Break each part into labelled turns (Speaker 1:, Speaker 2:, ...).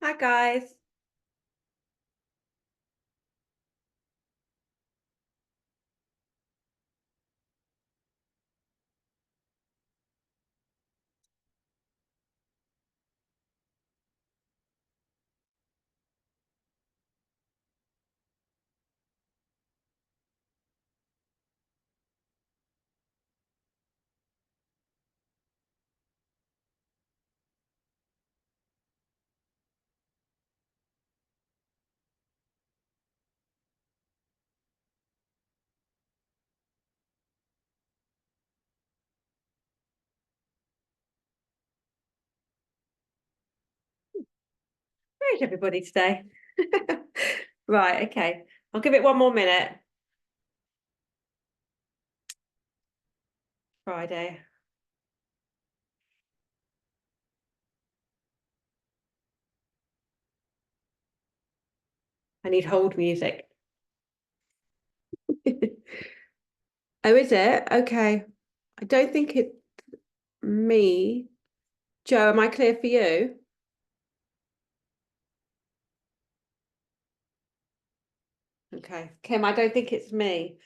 Speaker 1: Hi, guys. Where's everybody today? Right, okay. I'll give it one more minute. Friday. I need hold music. Oh, is it? Okay. I don't think it's me. Joe, am I clear for you? Okay. Kim, I don't think it's me.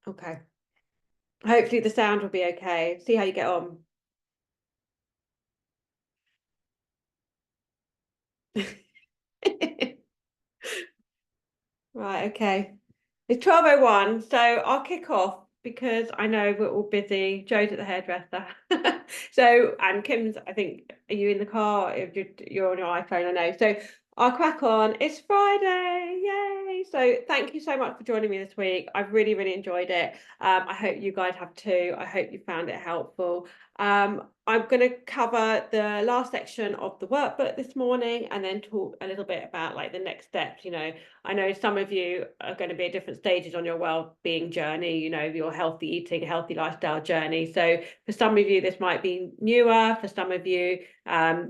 Speaker 1: Okay. Hopefully the sound will be okay. See how you get on. Right, okay. It's 12:01, so I'll kick off because I know we're all busy. Joe's at the hairdresser. So, and Kim's, I think, are you in the car? If you're on your iPhone, I know. So I'll crack on. It's Friday. Yay. So thank you so much for joining me this week. I've really, really enjoyed it. I hope you guys have too. I hope you found it helpful. I'm going to cover the last section of the workbook this morning and then talk a little bit about like the next steps. I know some of you are going to be at different stages on your well-being journey, your healthy eating, healthy lifestyle journey. So for some of you, this might be newer. For some of you,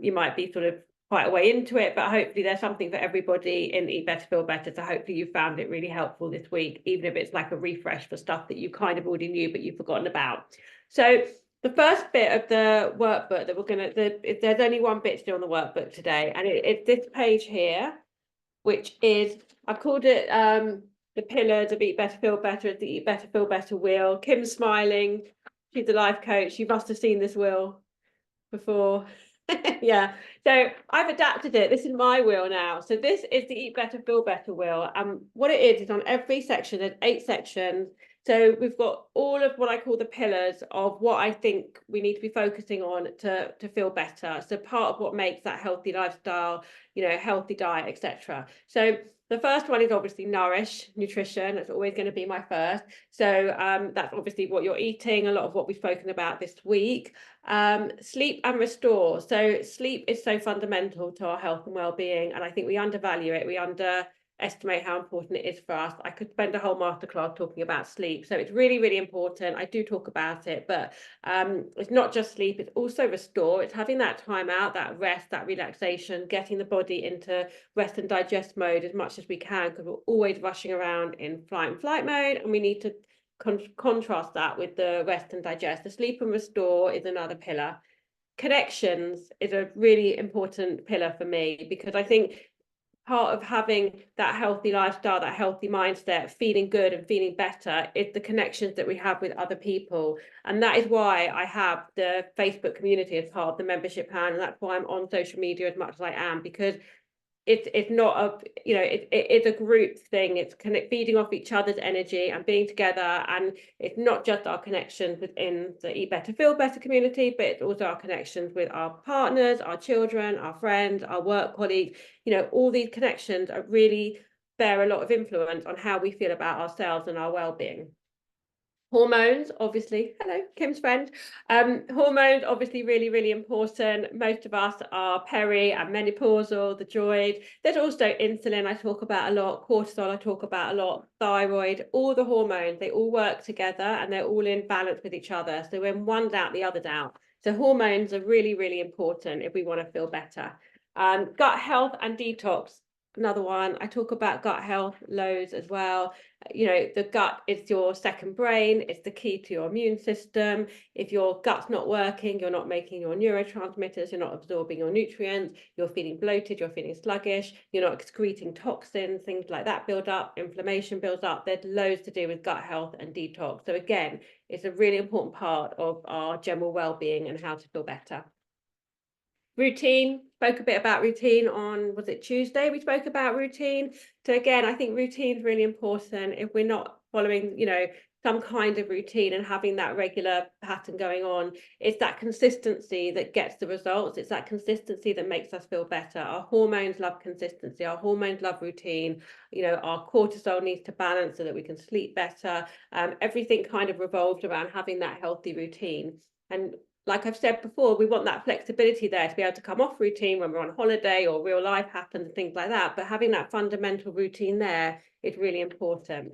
Speaker 1: you might be sort of quite a way into it, but hopefully there's something for everybody in Eat Better, Feel Better. So hopefully you found it really helpful this week, even if it's like a refresh for stuff that you kind of already knew, but you've forgotten about. So the first bit of the workbook that there's only one bit still on the workbook today, and it's this page here, which is, I've called it the pillars of Eat Better, Feel Better, the Eat Better, Feel Better wheel. Kim's smiling. She's a life coach. You must have seen this wheel before. Yeah. So I've adapted it. This is my wheel now. So this is the Eat Better, Feel Better wheel. What it is on every section, there's 8 sections. So we've got all of what I call the pillars of what I think we need to be focusing on to feel better. So part of what makes that healthy lifestyle, healthy diet, etc. So the first one is obviously nutrition. That's always going to be my first. So that's obviously what you're eating, a lot of what we've spoken about this week. Sleep and restore. So sleep is so fundamental to our health and well-being, and I think we undervalue it. We underestimate how important it is for us. I could spend a whole masterclass talking about sleep. So it's really, really important. I do talk about it, but it's not just sleep, it's also restore. It's having that time out, that rest, that relaxation, getting the body into rest and digest mode as much as we can, because we're always rushing around in flight mode, and we need to contrast that with the rest and digest. The sleep and restore is another pillar. Connections is a really important pillar for me, because I think part of having that healthy lifestyle, that healthy mindset, feeling good and feeling better, is the connections that we have with other people. And that is why I have the Facebook community as part of the membership plan, and that's why I'm on social media as much as I am, because it's not it's a group thing. It's feeding off each other's energy and being together, and it's not just our connections within the Eat Better, Feel Better community, but it's also our connections with our partners, our children, our friends, our work colleagues. All these connections are really bear a lot of influence on how we feel about ourselves and our well-being. Hormones, obviously. Hello, Kim's friend. Hormones, obviously, really, really important. Most of us are peri and menopausal, the droid. There's also insulin, I talk about a lot, cortisol, I talk about a lot, thyroid, all the hormones, they all work together and they're all in balance with each other. So when one's out, the other's out. So hormones are really, really important if we want to feel better. Gut health and detox. another one. I talk about gut health loads as well. You know, the gut is your second brain. It's the key to your immune system. If your gut's not working, you're not making your neurotransmitters, you're not absorbing your nutrients, you're feeling bloated, you're feeling sluggish, you're not excreting toxins, things like that build up, inflammation builds up. There's loads to do with gut health and detox. So again, it's a really important part of our general well-being and how to feel better. Routine, spoke a bit about routine on, was it Tuesday? We spoke about routine. So again, I think routine is really important. If we're not following, you know, some kind of routine and having that regular pattern going on, it's that consistency that gets the results. It's that consistency that makes us feel better. Our hormones love consistency. Our hormones love routine. You know, our cortisol needs to balance so that we can sleep better. Everything kind of revolves around having that healthy routine. And like I've said before, we want that flexibility there to be able to come off routine when we're on holiday or real life happens and things like that. But having that fundamental routine there is really important.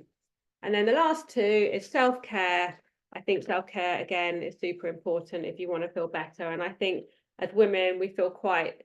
Speaker 1: And then the last two is self-care. I think self-care, again, is super important if you want to feel better. And I think as women, we feel quite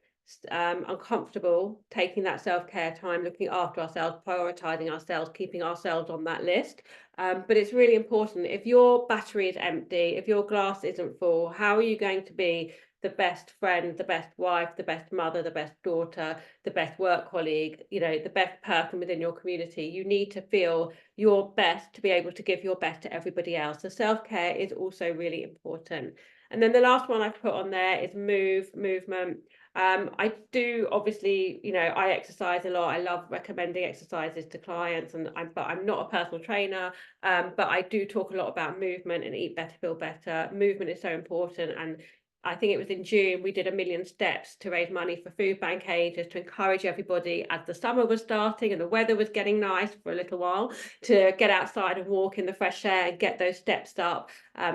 Speaker 1: uncomfortable taking that self-care time, looking after ourselves, prioritizing ourselves, keeping ourselves on that list. But it's really important. If your battery is empty, if your glass isn't full, how are you going to be the best friend, the best wife, the best mother, the best daughter, the best work colleague, you know, the best person within your community? You need to feel your best to be able to give your best to everybody else. So self-care is also really important. And then the last one I've put on there is movement. I do obviously, you know, I exercise a lot. I love recommending exercises to clients, but I'm not a personal trainer. But I do talk a lot about movement and eat better, feel better. Movement is so important. And I think it was in June, we did 1 million steps to raise money for food bank ages to encourage everybody as the summer was starting and the weather was getting nice for a little while to get outside and walk in the fresh air and get those steps up,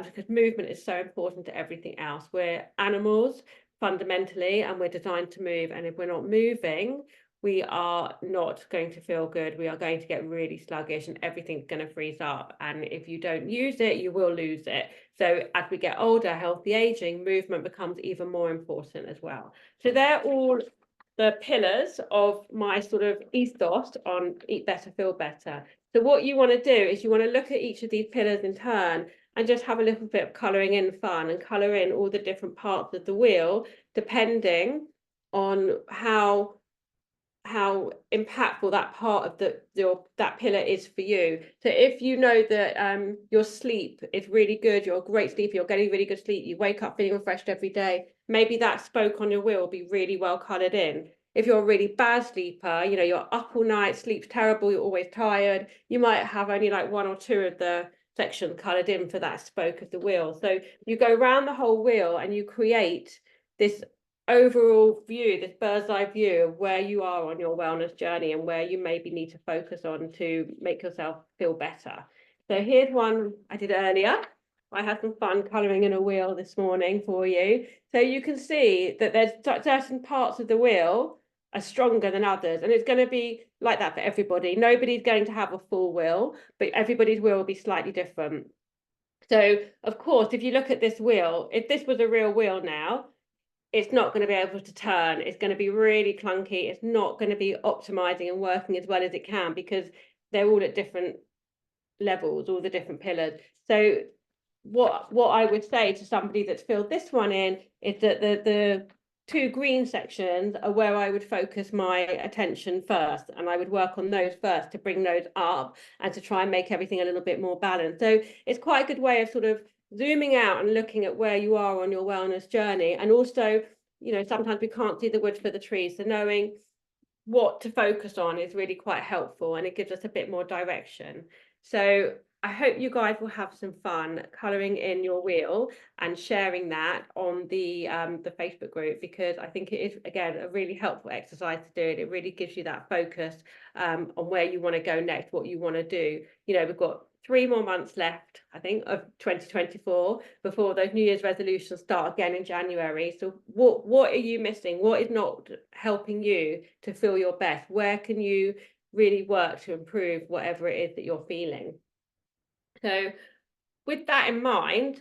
Speaker 1: because movement is so important to everything else. We're animals fundamentally, and we're designed to move. And if we're not moving, we are not going to feel good. We are going to get really sluggish and everything's going to freeze up. And if you don't use it, you will lose it. So as we get older, healthy aging, movement becomes even more important as well. So they're all the pillars of my sort of ethos on eat better, feel better. So what you want to do is you want to look at each of these pillars in turn and just have a little bit of colouring in fun and colour in all the different parts of the wheel, depending on how impactful that part of that pillar is for you. So if you know that your sleep is really good, you're a great sleeper, you're getting really good sleep, you wake up feeling refreshed every day, maybe that spoke on your wheel will be really well coloured in. If you're a really bad sleeper, you know, you're up all night, sleep's terrible, you're always tired, you might have only like 1 or 2 of the section coloured in for that spoke of the wheel. So you go around the whole wheel and you create this overall view, this bird's eye view of where you are on your wellness journey and where you maybe need to focus on to make yourself feel better. So here's one I did earlier. I had some fun colouring in a wheel this morning for you. So you can see that there's certain parts of the wheel are stronger than others, and it's going to be like that for everybody. Nobody's going to have a full wheel, but everybody's wheel will be slightly different. So of course, if you look at this wheel, if this was a real wheel now, it's not going to be able to turn. It's going to be really clunky. It's not going to be optimizing and working as well as it can because they're all at different levels, all the different pillars. So what I would say to somebody that's filled this one in is that the 2 green sections are where I would focus my attention first, and I would work on those first to bring those up and to try and make everything a little bit more balanced. So it's quite a good way of sort of zooming out and looking at where you are on your wellness journey. And also, you know, sometimes we can't see the wood for the trees, so knowing what to focus on is really quite helpful, and it gives us a bit more direction. So I hope you guys will have some fun colouring in your wheel and sharing that on the Facebook group, because I think it is, again, a really helpful exercise to do. It really gives you that focus on where you want to go next, what you want to do. You know, we've got 3 more months left, I think, of 2024 before those New Year's resolutions start again in January. So what are you missing? What is not helping you to feel your best? Where can you really work to improve whatever it is that you're feeling? So with that in mind,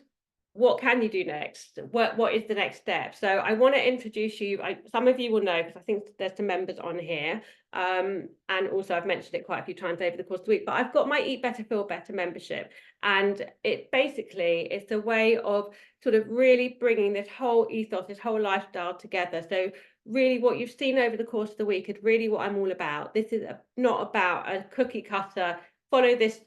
Speaker 1: what can you do next? What is the next step? So I want to introduce you. Some of you will know because I think there's some members on here. And also I've mentioned it quite a few times over the course of the week, but I've got my Eat Better, Feel Better membership. And it basically it's a way of sort of really bringing this whole ethos, this whole lifestyle together. So really what you've seen over the course of the week is really what I'm all about. This is not about a cookie cutter, follow this,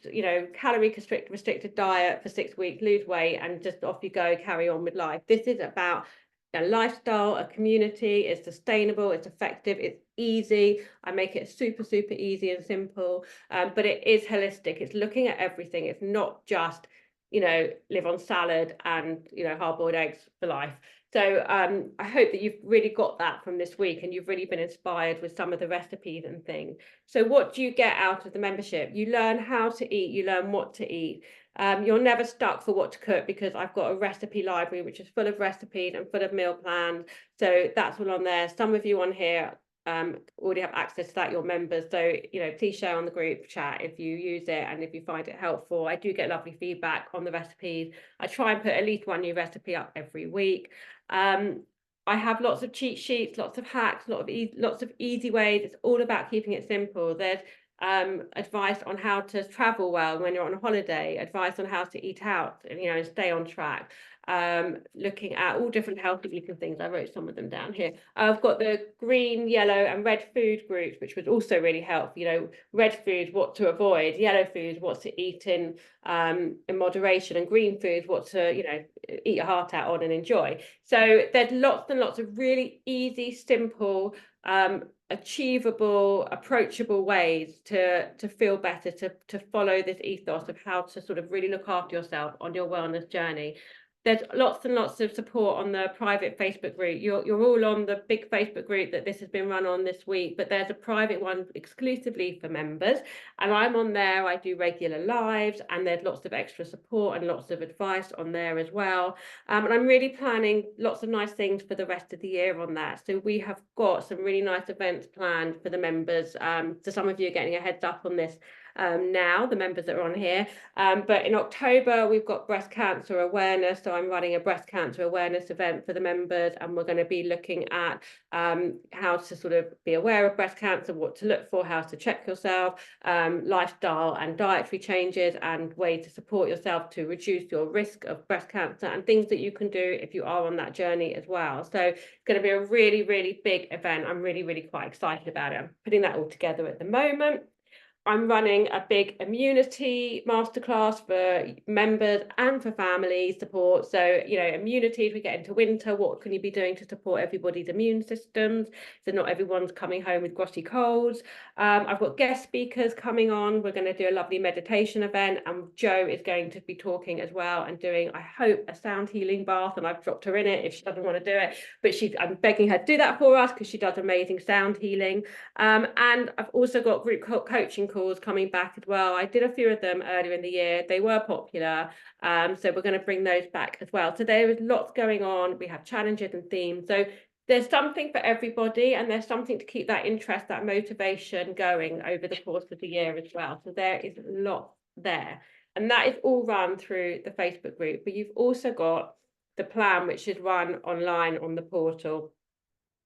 Speaker 1: calorie restricted diet for 6 weeks, lose weight, and just off you go, carry on with life. This is about a lifestyle, a community. It's sustainable, it's effective, it's easy. I make it super, super easy and simple, but it is holistic. It's looking at everything. It's not just, live on salad and, hard-boiled eggs for life. So I hope that you've really got that from this week and you've really been inspired with some of the recipes and things. So what do you get out of the membership? You learn how to eat, you learn what to eat. You're never stuck for what to cook because I've got a recipe library which is full of recipes and full of meal plans. So that's all on there. Some of you on here already have access to that, your members. So, please share on the group chat if you use it and if you find it helpful. I do get lovely feedback on the recipes. I try and put at least one new recipe up every week. I have lots of cheat sheets, lots of hacks, lots of easy ways. It's all about keeping it simple. There's advice on how to travel well when you're on a holiday, advice on how to eat out, and stay on track. Looking at all different healthy eating things. I wrote some of them down here. I've got the green, yellow, and red food groups, which was also really helpful. Red food, what to avoid; yellow food, what to eat in moderation; and green food, what to eat your heart out on and enjoy. So there's lots and lots of really easy, simple, achievable, approachable ways to feel better, to follow this ethos of how to sort of really look after yourself on your wellness journey. There's lots and lots of support on the private Facebook group. You're all on the big Facebook group that this has been run on this week, but there's a private one exclusively for members, and I'm on there. I do regular lives, and there's lots of extra support and lots of advice on there as well. And I'm really planning lots of nice things for the rest of the year on that. So we have got some really nice events planned for the members. So some of you are getting a heads up on this now, the members that are on here. But in October, we've got breast cancer awareness. So I'm running a breast cancer awareness event for the members, and we're going to be looking at how to sort of be aware of breast cancer, what to look for, how to check yourself, lifestyle and dietary changes, and ways to support yourself to reduce your risk of breast cancer, and things that you can do if you are on that journey as well. So it's going to be a really, really big event. I'm really, really quite excited about it. I'm putting that all together at the moment. I'm running a big immunity masterclass for members and for family support. So, immunity, as we get into winter, what can you be doing to support everybody's immune systems? So not everyone's coming home with grotty colds. I've got guest speakers coming on. We're going to do a lovely meditation event, and Jo is going to be talking as well and doing, I hope, a sound healing bath, and I've dropped her in it if she doesn't want to do it, but I'm begging her to do that for us because she does amazing sound healing. And I've also got group coaching calls coming back as well. I did a few of them earlier in the year. They were popular. So we're going to bring those back as well. So there is lots going on. We have challenges and themes. So there's something for everybody, and there's something to keep that interest, that motivation going over the course of the year as well. So there is lots there. And that is all run through the Facebook group. But you've also got the plan, which is run online on the portal.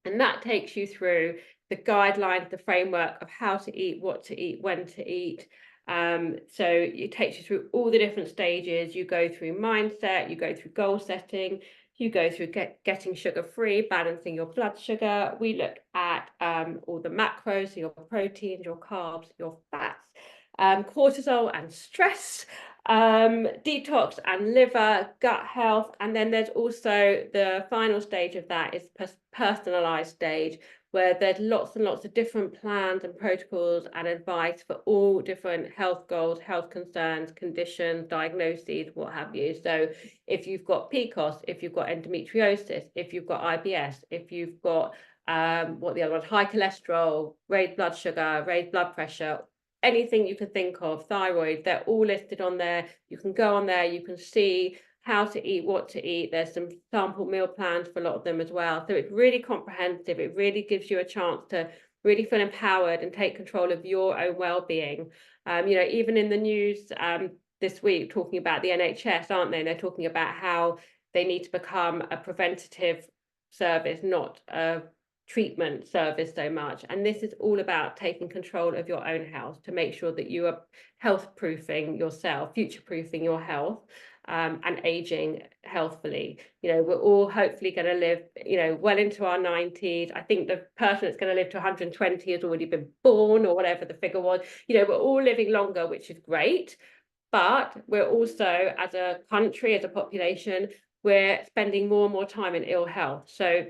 Speaker 1: And that takes you through the guidelines, the framework of how to eat, what to eat, when to eat. So it takes you through all the different stages. You go through mindset, you go through goal setting, you go through getting sugar-free, balancing your blood sugar. We look at all the macros, so your proteins, your carbs, your fats, cortisol and stress, detox and liver, gut health. And then there's also the final stage of that is personalized stage, where there's lots and lots of different plans and protocols and advice for all different health goals, health concerns, conditions, diagnoses, what have you. So if you've got PCOS, if you've got endometriosis, if you've got IBS, if you've got what the other one, high cholesterol, raised blood sugar, raised blood pressure, anything you can think of, thyroid, they're all listed on there. You can go on there, you can see how to eat, what to eat. There's some sample meal plans for a lot of them as well. So it's really comprehensive. It really gives you a chance to really feel empowered and take control of your own well-being. Even in the news this week talking about the NHS, aren't they? And they're talking about how they need to become a preventative service, not a treatment service so much. And this is all about taking control of your own health to make sure that you are health proofing yourself, future proofing your health. And aging healthfully. You know, we're all hopefully going to live, you know, well into our 90s. I think the person that's going to live to 120 has already been born, or whatever the figure was. You know, we're all living longer, which is great. But we're also, as a country, as a population, we're spending more and more time in ill health. So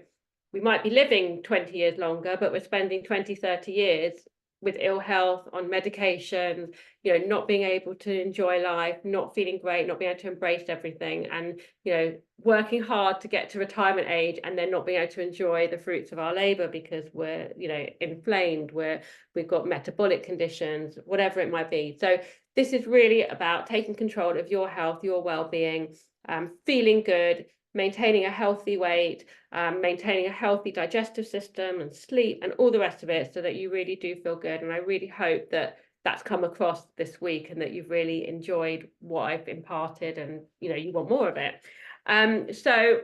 Speaker 1: we might be living 20 years longer, but we're spending 20, 30 years with ill health, on medication, you know, not being able to enjoy life, not feeling great, not being able to embrace everything, and, you know, working hard to get to retirement age and then not being able to enjoy the fruits of our labor because we're, you know, inflamed, we've got metabolic conditions, whatever it might be. So this is really about taking control of your health, your well-being, feeling good, maintaining a healthy weight, maintaining a healthy digestive system and sleep and all the rest of it, so that you really do feel good. And I really hope that that's come across this week and that you've really enjoyed what I've imparted, and, you know, you want more of it. So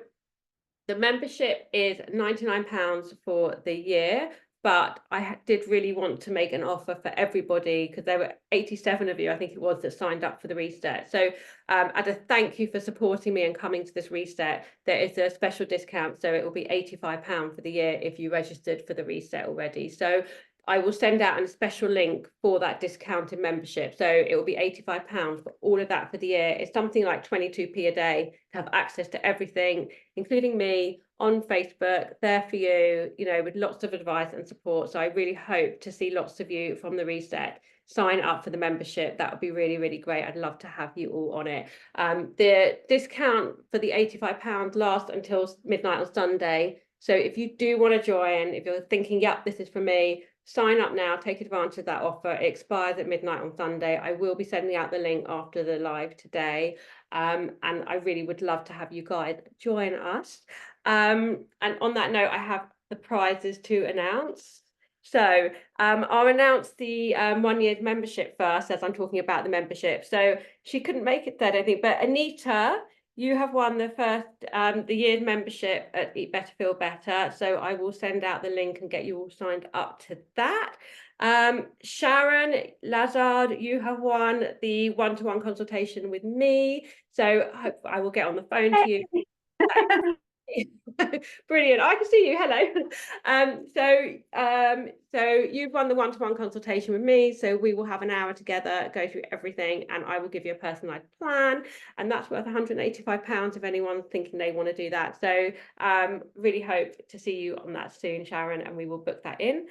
Speaker 1: the membership is £99 for the year. But I did really want to make an offer for everybody, because there were 87 of you, I think it was, that signed up for the reset. So as a thank you for supporting me and coming to this reset, there is a special discount. So it will be £85 for the year if you registered for the reset already. So I will send out a special link for that discounted membership. So it will be £85 for all of that for the year. It's something like 22p a day to have access to everything, including me, on Facebook, there for you, you know, with lots of advice and support. So I really hope to see lots of you from the reset sign up for the membership. That would be really, really great. I'd love to have you all on it. The discount for the £85 lasts until midnight on Sunday. So if you do want to join, if you're thinking, yep, this is for me, sign up now, take advantage of that offer. It expires at midnight on Sunday. I will be sending out the link after the live today. And I really would love to have you guys join us. And on that note, I have the prizes to announce. So I'll announce the 1 year's membership first, as I'm talking about the membership. So she couldn't make it there, I don't think, but Anita, you have won the first the year's membership at Eat Better Feel Better. So I will send out the link and get you all signed up to that. Sharon Lazard, you have won the one-to-one consultation with me. So I will get on the phone to you. Brilliant. I can see you. Hello. So you've won the one-to-one consultation with me. So we will have an hour together, go through everything, and I will give you a personalized plan. And that's worth £185 if anyone's thinking they want to do that. So really hope to see you on that soon, Sharon, and we will book that in.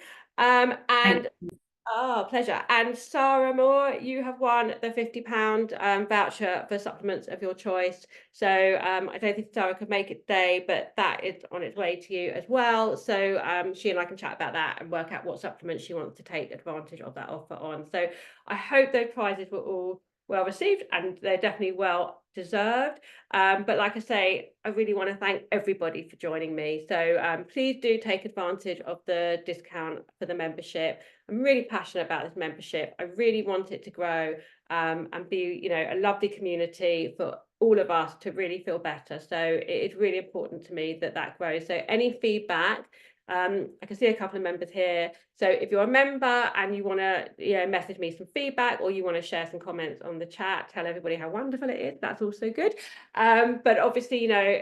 Speaker 1: Oh, pleasure. And Sarah Moore, you have won the £50 voucher for supplements of your choice. So I don't think Sarah could make it today, but that is on its way to you as well. So she and I can chat about that and work out what supplements she wants to take advantage of that offer on. So I hope those prizes were all well received, and they're definitely well deserved. But like I say, I really want to thank everybody for joining me. So please do take advantage of the discount for the membership. I'm really passionate about this membership. I really want it to grow and be, you know, a lovely community for all of us to really feel better. So it is really important to me that that grows. So any feedback, I can see a couple of members here. So if you're a member and you want to, you know, message me some feedback, or you want to share some comments on the chat, tell everybody how wonderful it is, that's also good. But obviously, you know,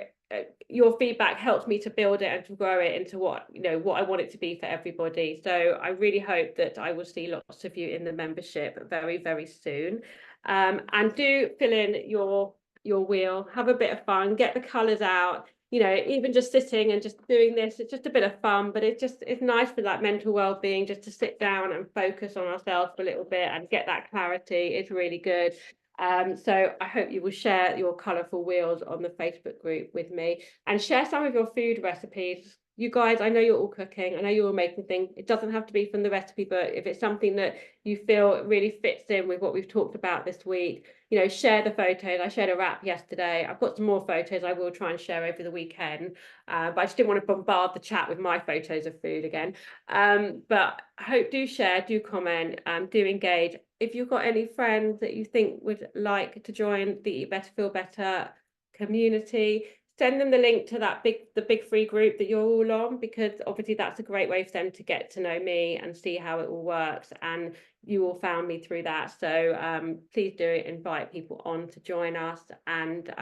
Speaker 1: your feedback helps me to build it and to grow it into what, you know, what I want it to be for everybody. So I really hope that I will see lots of you in the membership very, very soon. And do fill in your wheel, have a bit of fun, get the colours out. You know, even just sitting and just doing this, it's just a bit of fun, but it's nice for that mental well-being, just to sit down and focus on ourselves for a little bit and get that clarity. It's really good. So I hope you will share your colourful wheels on the Facebook group with me, and share some of your food recipes. You guys, I know you're all cooking, I know you're all making things. It doesn't have to be from the recipe book. If it's something that you feel really fits in with what we've talked about this week, you know, share the photos. I shared a wrap yesterday. I've got some more photos I will try and share over the weekend, but I just didn't want to bombard the chat with my photos of food again. But I hope, do share, do comment, do engage. if you've got any friends that you think would like to join the Eat Better Feel Better community, send them the link to the big free group that you're all on, because obviously that's a great way for them to get to know me and see how it all works. And you all found me through that, so please do invite people on to join us. And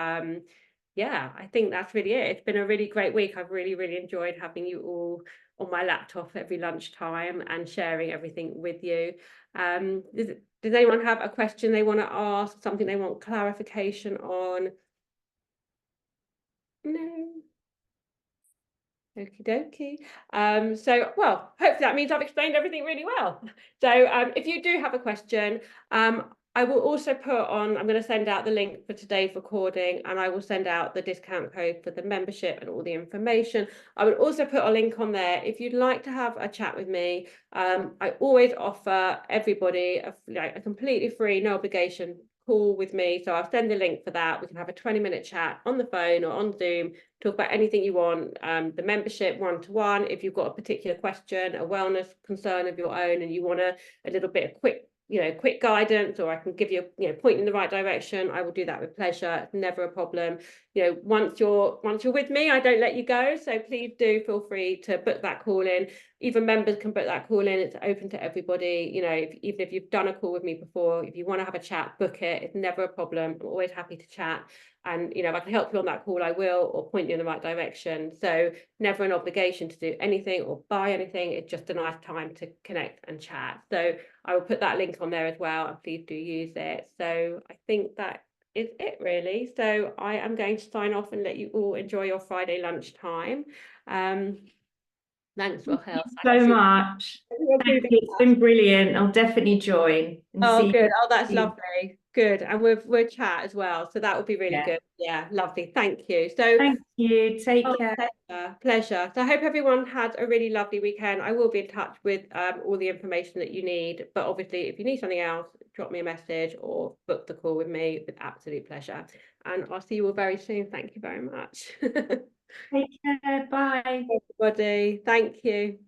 Speaker 1: yeah, I think that's really it. It's been a really great week. I've really enjoyed having you all on my laptop every lunchtime and sharing everything with you. Does anyone have a question they want to ask, something they want clarification on? No. Okie dokie. So, well, hopefully that means I've explained everything really well. So if you do have a question, I will also I'm going to send out the link for today's recording, and I will send out the discount code for the membership and all the information. I will also put a link on there if you'd like to have a chat with me. I always offer everybody a completely free, no obligation call with me. So I'll send the link for that. We can have a 20-minute chat on the phone or on Zoom, talk about anything you want. The membership one-to-one, if you've got a particular question, a wellness concern of your own, and you want a little bit of quick guidance, or I can give you point in the right direction, I will do that with pleasure. It's never a problem. Once you're with me, I don't let you go, so please do feel free to book that call in. Even members can book that call in. It's open to everybody. Even if you've done a call with me before, if you want to have a chat, book it. It's never a problem. I'm always happy to chat. And if I can help you on that call, I will, or point you in the right direction. So never an obligation to do anything or buy anything. It's just a nice time to connect and chat. So I will put that link on there as well, and please do use it. So I think that is it really. So I am going to sign off and let you all enjoy your Friday lunchtime. Thanks, Rahel.
Speaker 2: So much. Thank you. It's been brilliant. I'll definitely join and
Speaker 1: Oh,
Speaker 2: see.
Speaker 1: good. Oh, that's lovely. Good. And we'll chat as well. So that will be really
Speaker 2: Yeah.
Speaker 1: good. Yeah, lovely. Thank you. So
Speaker 2: Thank you. Take care.
Speaker 1: pleasure. So I hope everyone had a really lovely weekend. I will be in touch with all the information that you need. But obviously, if you need something else, drop me a message or book the call with me with absolute pleasure. And I'll see you all very soon. Thank you very much.
Speaker 2: Take care. Bye.
Speaker 1: Everybody. Thank you.